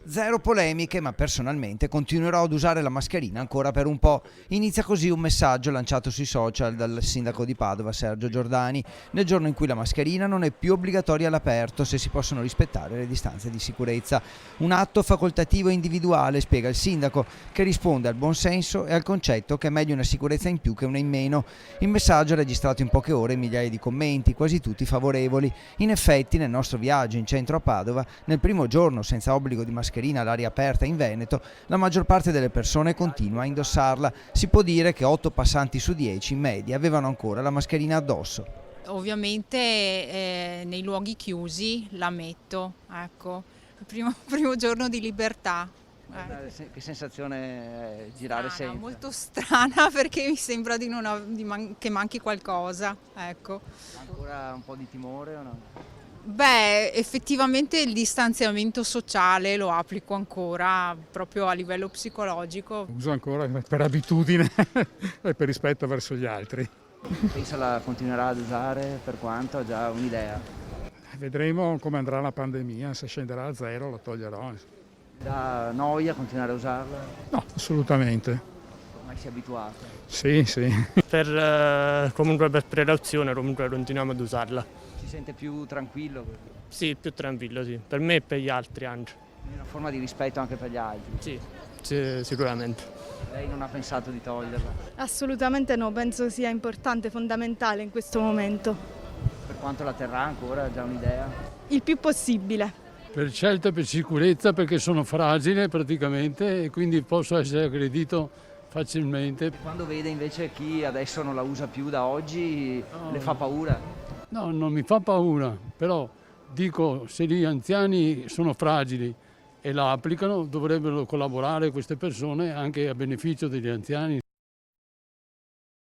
Zero polemiche, ma personalmente continuerò ad usare la mascherina ancora per un po'. Inizia così un messaggio lanciato sui social dal sindaco di Padova, Sergio Giordani, nel giorno in cui la mascherina non è più obbligatoria all'aperto se si possono rispettare le distanze di sicurezza. Un atto facoltativo e individuale, spiega il sindaco, che risponde al buon senso e al concetto che è meglio una sicurezza in più che una in meno. Il messaggio ha registrato in poche ore migliaia di commenti, quasi tutti favorevoli. In effetti, nel nostro viaggio in centro a Padova, nel primo giorno senza obbligo di mascherina all'aria aperta in Veneto, la maggior parte delle persone continua a indossarla. Si può dire che 8 passanti su 10 in media avevano ancora la mascherina addosso. Ovviamente nei luoghi chiusi la metto, ecco, primo giorno di libertà. Che sensazione è girare senza? Molto strana perché mi sembra che manchi qualcosa, ecco. Ancora un po' di timore o no? Beh, effettivamente il distanziamento sociale lo applico ancora proprio a livello psicologico. Uso ancora per abitudine e per rispetto verso gli altri. Pensa la continuerà ad usare, per quanto ha già un'idea? Vedremo come andrà la pandemia, se scenderà a zero la toglierò. Da noia continuare a usarla? No, assolutamente. Ormai si è abituata. Sì, sì. Comunque per precauzione comunque continuiamo ad usarla. Si sente più tranquillo? Sì, più tranquillo, sì. Per me e per gli altri anche. È una forma di rispetto anche per gli altri. Sì, sicuramente. Lei non ha pensato di toglierla? Assolutamente no, penso sia importante, fondamentale in questo momento. Per quanto la terrà ancora, ha già un'idea? Il più possibile. Per scelta, per sicurezza, perché sono fragile praticamente e quindi posso essere aggredito facilmente. Quando vede invece chi adesso non la usa più da oggi, le fa paura? No, non mi fa paura, però dico, se gli anziani sono fragili e la applicano, dovrebbero collaborare queste persone anche a beneficio degli anziani.